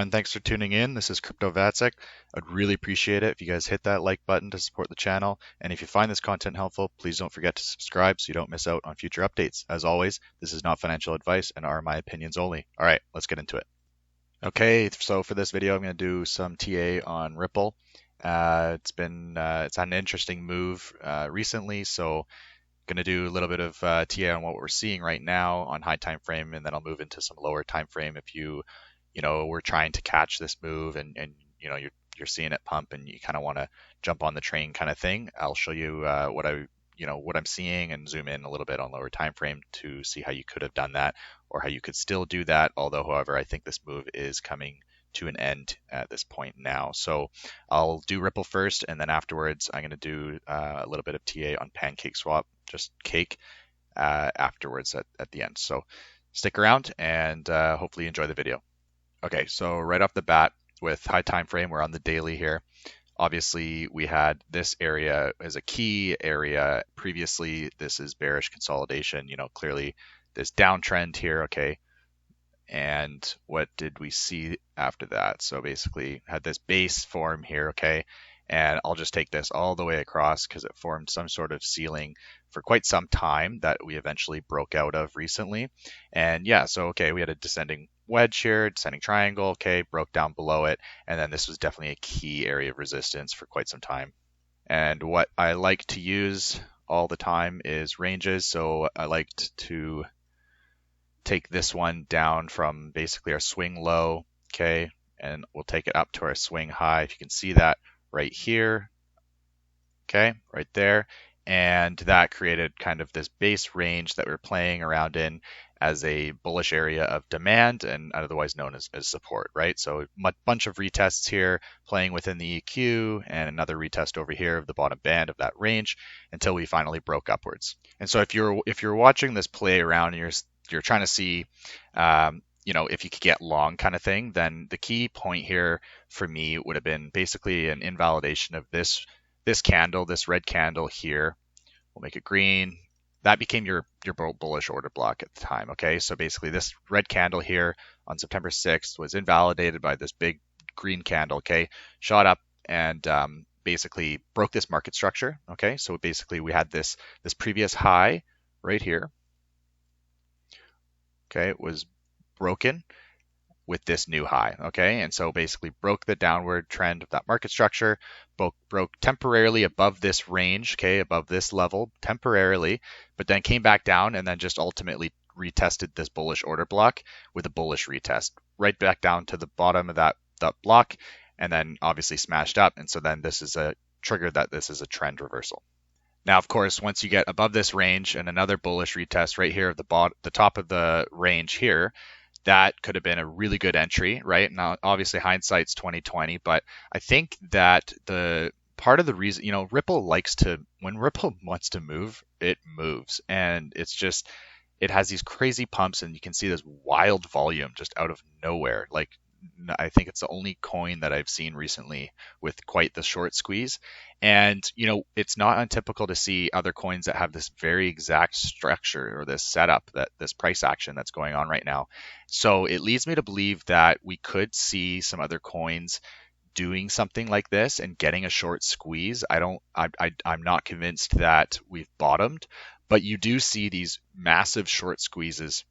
everyone. Thanks for tuning in. This is Crypto Vatsik. I'd really appreciate it if you guys hit that like button to support the channel. And if you find this content helpful, please don't forget to subscribe so you don't miss out on future updates. As always, this is not financial advice and are my opinions only. All right, let's get into it. Okay, so for this video, I'm going to do some TA on Ripple. It's had an interesting move recently, so going to do a little bit of TA on what we're seeing right now on high time frame, and then I'll move into some lower time frame if we're trying to catch this move and you're seeing it pump and you kind of want to jump on the train kind of thing. I'll show you what I'm seeing and zoom in a little bit on lower time frame to see how you could have done that or how you could still do that. However, I think this move is coming to an end at this point now. So I'll do Ripple first, and then afterwards I'm going to do a little bit of TA on PancakeSwap, just cake, afterwards at the end. So stick around and hopefully you enjoy the video. Okay, so right off the bat with high time frame, we're on the daily here. Obviously, we had this area as a key area previously. This is bearish consolidation, clearly this downtrend here, okay? And what did we see after that? So basically had this base form here, okay? And I'll just take this all the way across because it formed some sort of ceiling for quite some time that we eventually broke out of recently. And yeah, so okay, we had a descending wedge here, descending triangle, okay, broke down below it. And then this was definitely a key area of resistance for quite some time. And what I like to use all the time is ranges. So I liked to take this one down from basically our swing low, okay, and we'll take it up to our swing high. If you can see that right here, okay, right there. And that created kind of this base range that we're playing around in as a bullish area of demand and otherwise known as support, right? So a bunch of retests here playing within the EQ and another retest over here of the bottom band of that range until we finally broke upwards. And so if you're watching this play around and you're trying to see if you could get long kind of thing, then the key point here for me would have been basically an invalidation of this candle, this red candle here. We'll make it green. That became your bullish order block at the time, okay? So basically this red candle here on September 6th was invalidated by this big green candle, okay? Shot up and basically broke this market structure, okay? So basically we had this previous high right here, okay? It was broken with this new high, okay? And so basically broke the downward trend of that market structure, broke temporarily above this range, okay, above this level temporarily, but then came back down and then just ultimately retested this bullish order block with a bullish retest right back down to the bottom of that block, and then obviously smashed up. And so then this is a trigger that this is a trend reversal. Now, of course, once you get above this range and another bullish retest right here at the top of the range here, that could have been a really good entry, right? Now, obviously, hindsight's 2020, but I think that the part of the reason, Ripple when Ripple wants to move, it moves, and it has these crazy pumps, and you can see this wild volume just out of nowhere. Like, I think it's the only coin that I've seen recently with quite the short squeeze. And, it's not untypical to see other coins that have this very exact structure or this setup, this price action that's going on right now. So it leads me to believe that we could see some other coins doing something like this and getting a short squeeze. I'm not convinced that we've bottomed, but you do see these massive short squeezes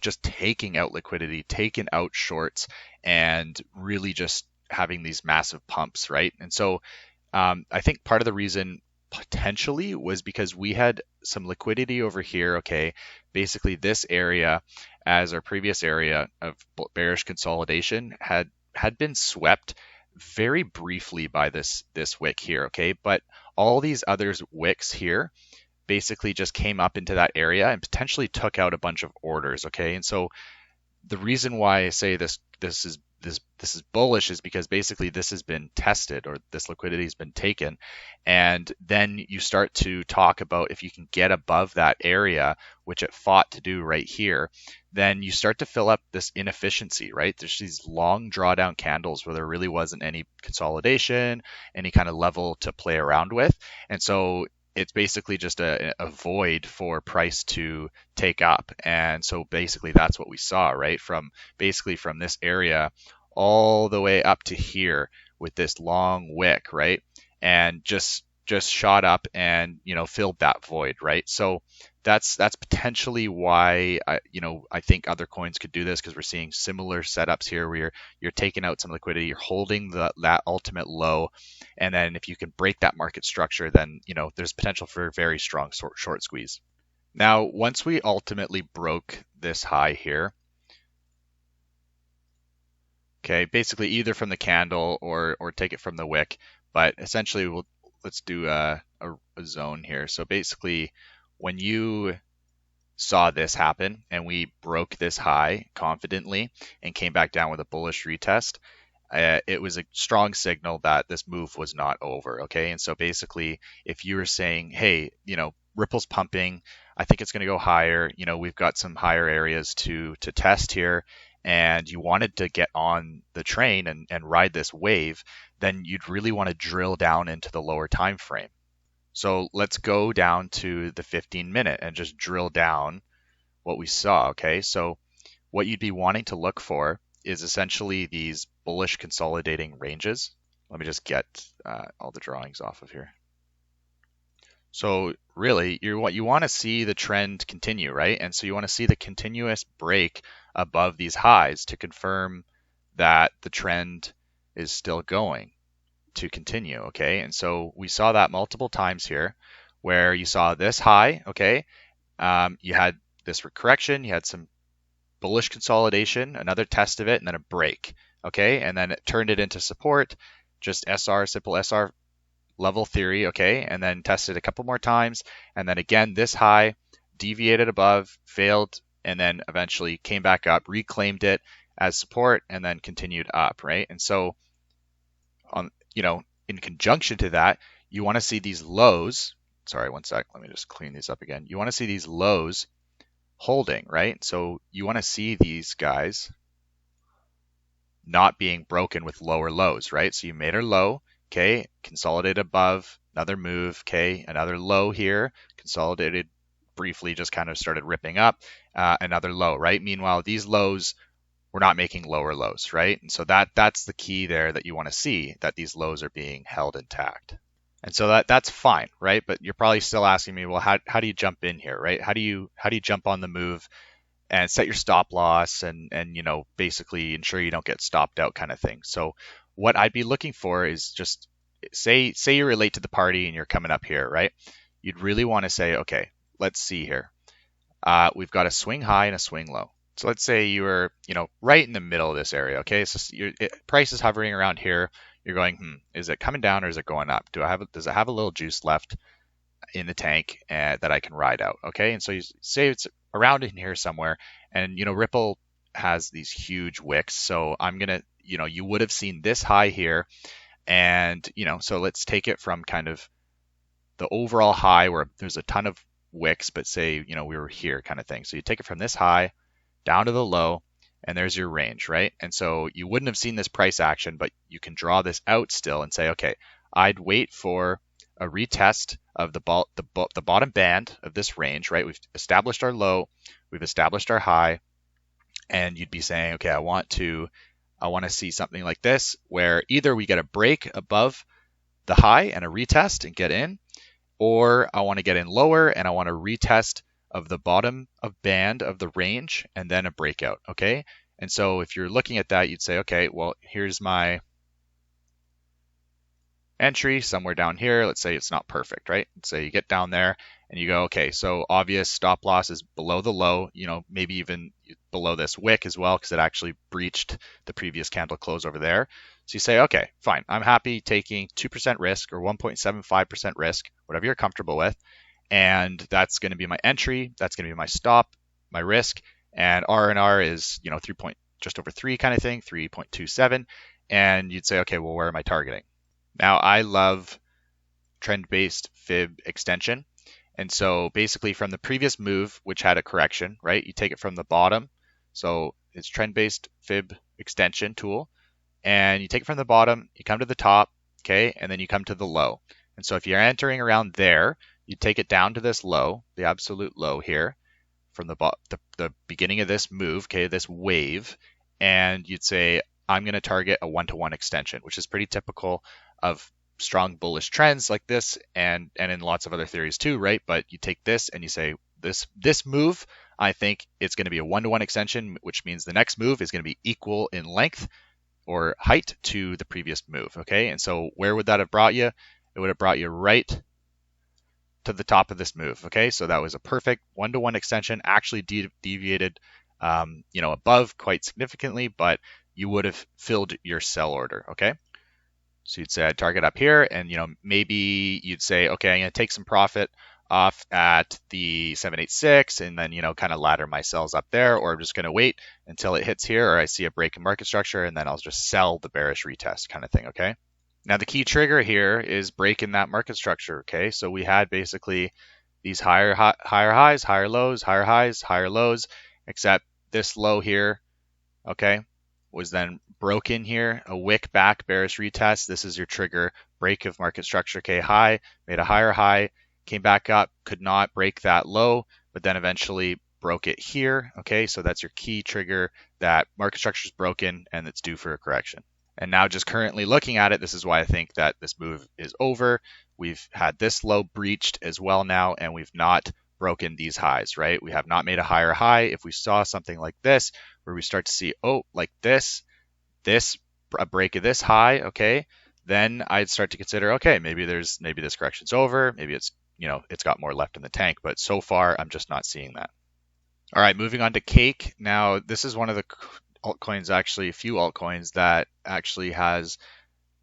just taking out liquidity, taking out shorts, and really just having these massive pumps, right? And so I think part of the reason potentially was because we had some liquidity over here, okay? Basically this area as our previous area of bearish consolidation had been swept very briefly by this wick here, okay? But all these other wicks here basically just came up into that area and potentially took out a bunch of orders, okay? And so the reason why I say this is bullish is because basically this has been tested, or this liquidity has been taken, and then you start to talk about if you can get above that area, which it fought to do right here, then you start to fill up this inefficiency, right? There's these long drawdown candles where there really wasn't any consolidation, any kind of level to play around with, and so it's basically just a void for price to take up. And so basically that's what we saw, right? From this area all the way up to here with this long wick, right? And just shot up and filled that void, right? So that's potentially why I think other coins could do this, because we're seeing similar setups here where you're taking out some liquidity, you're holding that ultimate low, and then if you can break that market structure, then there's potential for a very strong short squeeze. Now, once we ultimately broke this high here, okay, basically either from the candle or take it from the wick, but essentially let's do a zone here. So basically, when you saw this happen and we broke this high confidently and came back down with a bullish retest, it was a strong signal that this move was not over. Okay, and so basically, if you were saying, hey, Ripple's pumping, I think it's going to go higher, we've got some higher areas to test here, and you wanted to get on the train and ride this wave, then you'd really want to drill down into the lower time frame. So let's go down to the 15-minute and just drill down what we saw. Okay, so what you'd be wanting to look for is essentially these bullish consolidating ranges. Let me just get all the drawings off of here. So really, you want to see the trend continue, right? And so you want to see the continuous break above these highs to confirm that the trend is still going to continue, okay? And so we saw that multiple times here, where you saw this high, okay? You had this correction, you had some bullish consolidation, another test of it, and then a break, okay? And then it turned it into support, just SR, simple SR level theory, okay? And then tested a couple more times, and then again, this high deviated above, failed, and then eventually came back up, reclaimed it as support, and then continued up, right? And so in conjunction to that, you want to see these lows. Sorry, one sec. Let me just clean these up again. You want to see these lows holding, right? So you want to see these guys not being broken with lower lows, right? So you made a low, okay, consolidated above, another move, okay, another low here, consolidated briefly, just kind of started ripping up, another low, right? Meanwhile, these lows, we're not making lower lows, right? And so that's the key there that you want to see, that these lows are being held intact. And so that's fine, right? But you're probably still asking me, well, how do you jump in here, right? How do you jump on the move and set your stop loss and basically ensure you don't get stopped out, kind of thing. So what I'd be looking for is just say you relate to the party and you're coming up here, right? You'd really want to say, okay, let's see here. We've got a swing high and a swing low. So let's say you were, right in the middle of this area, okay? So price is hovering around here. You're going, is it coming down or is it going up? Does it have a little juice left in the tank that I can ride out, okay? And so you say it's around in here somewhere, and Ripple has these huge wicks. So I'm gonna, you would have seen this high here, and so let's take it from kind of the overall high where there's a ton of wicks, but say we were here, kind of thing. So you take it from this high down to the low, and there's your range, right? And so you wouldn't have seen this price action, but you can draw this out still and say, okay, I'd wait for a retest of the bottom band of this range, right? We've established our low, we've established our high, and you'd be saying, okay, I want to see something like this, where either we get a break above the high and a retest and get in, or I want to get in lower and I want a retest of the bottom of band of the range and then a breakout, okay? And so if you're looking at that, you'd say, okay, well, here's my entry somewhere down here. Let's say it's not perfect, right? So you get down there and you go, okay, so obvious stop loss is below the low, maybe even below this wick as well, because it actually breached the previous candle close over there. So you say, okay, fine, I'm happy taking 2% risk or 1.75% risk, whatever you're comfortable with. And that's going to be my entry, that's going to be my stop, my risk, and R&R is, just over 3 kind of thing, 3.27. And you'd say, okay, well, where am I targeting? Now, I love trend-based fib extension. And so basically from the previous move, which had a correction, right? You take it from the bottom. So it's trend-based fib extension tool. And you take it from the bottom, you come to the top, okay? And then you come to the low. And so if you're entering around there, you take it down to this low, the absolute low here, from the beginning of this move, okay, this wave, and you'd say, I'm going to target a 1-to-1 extension, which is pretty typical of strong bullish trends like this, and in lots of other theories too, right? But you take this and you say this move, I think it's going to be a 1-to-1 extension, which means the next move is going to be equal in length or height to the previous move. Okay, and so where would that have brought you? It would have brought you right to the top of this move. Okay, so that was a perfect 1-to-1 extension, actually deviated above quite significantly, but you would have filled your sell order. Okay, so you'd say I'd target up here, and maybe you'd say, okay, I'm going to take some profit off at the 786, and then kind of ladder my sells up there, or I'm just going to wait until it hits here, or I see a break in market structure, and then I'll just sell the bearish retest kind of thing. Okay, now the key trigger here is breaking that market structure. Okay, so we had basically these higher highs, higher lows, higher highs, higher lows, except this low here, okay, was then broken here, a wick back bearish retest. This is your trigger, break of market structure. Okay, high, made a higher high, came back up, could not break that low, but then eventually broke it here. Okay, so that's your key trigger that market structure is broken and it's due for a correction. And now just currently looking at it, this is why I think that this move is over. We've had this low breached as well now, and we've not broken these highs, right? We have not made a higher high. If we saw something like this, where we start to see, oh, like this, a break of this high, okay, then I'd start to consider, okay, maybe this correction's over, maybe it's it's got more left in the tank, but so far I'm just not seeing that. All right, moving on to Cake. Now this is one of the altcoins, actually a few altcoins that actually has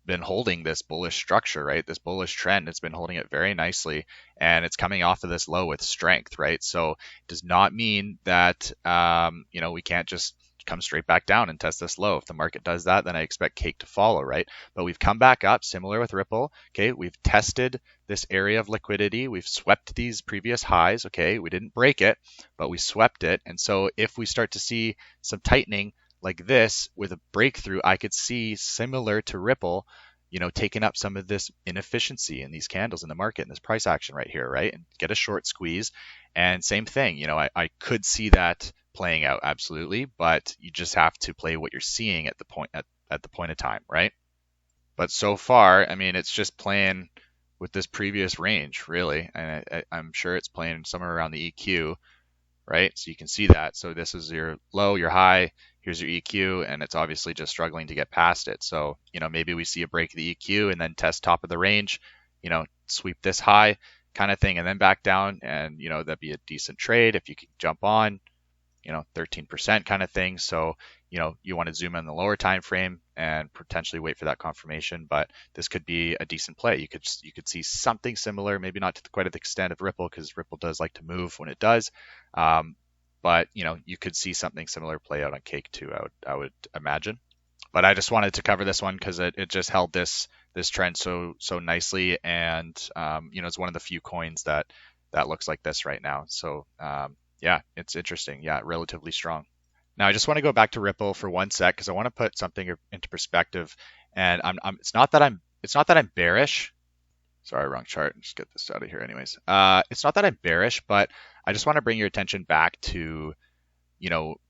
been holding this bullish structure, right? This bullish trend, it's been holding it very nicely, and it's coming off of this low with strength, right? So it does not mean that we can't just come straight back down and test this low. If the market does that, then I expect Cake to follow, right? But we've come back up, similar with Ripple. Okay, we've tested this area of liquidity. We've swept these previous highs. Okay, we didn't break it, but we swept it. And so if we start to see some tightening like this with a breakthrough, I could see, similar to Ripple, taking up some of this inefficiency in these candles in the market and this price action right here, right? And get a short squeeze. And same thing, I could see that playing out, absolutely, but you just have to play what you're seeing at the point of time, right? But so far, I mean, it's just playing with this previous range, really, and I'm sure it's playing somewhere around the EQ, right? So you can see that. So this is your low, your high, here's your EQ, and it's obviously just struggling to get past it. So, maybe we see a break of the EQ and then test top of the range, sweep this high kind of thing, and then back down, and, that'd be a decent trade if you could jump on, 13% kind of thing. So, you want to zoom in the lower time frame and potentially wait for that confirmation, but this could be a decent play. You could see something similar, maybe not to quite the extent of Ripple, because Ripple does like to move when it does. But you could see something similar play out on Cake too, I would imagine. But I just wanted to cover this one because it just held this trend so nicely, and it's one of the few coins that looks like this right now. So yeah, it's interesting. Yeah, relatively strong. Now I just want to go back to Ripple for one sec because I want to put something into perspective. And it's not that I'm bearish. Sorry, wrong chart. Just get this out of here anyways. It's not that I'm bearish, but I just want to bring your attention back to,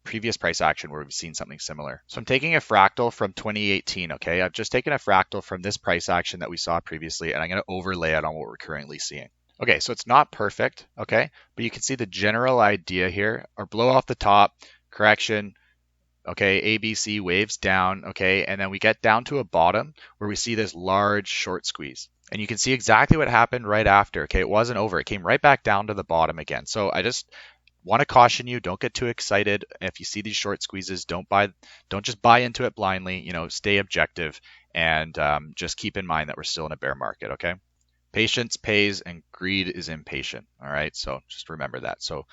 previous price action where we've seen something similar. So I'm taking a fractal from 2018, okay? I've just taken a fractal from this price action that we saw previously, and I'm going to overlay it on what we're currently seeing. Okay, so it's not perfect, okay? But you can see the general idea here, or blow off the top, correction, okay, ABC waves down, okay, and then we get down to a bottom where we see this large short squeeze. And you can see exactly what happened right after, okay? It wasn't over. It came right back down to the bottom again. So I just want to caution you, don't get too excited. If you see these short squeezes, don't just buy into it blindly, stay objective, and just keep in mind that we're still in a bear market, okay? Patience pays and greed is impatient, all right? So just remember that. So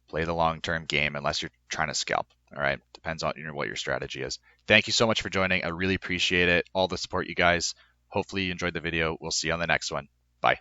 play the long-term game unless you're trying to scalp, all right? Depends on what your strategy is. Thank you so much for joining. I really appreciate it. All the support, you guys. Hopefully you enjoyed the video. We'll see you on the next one. Bye.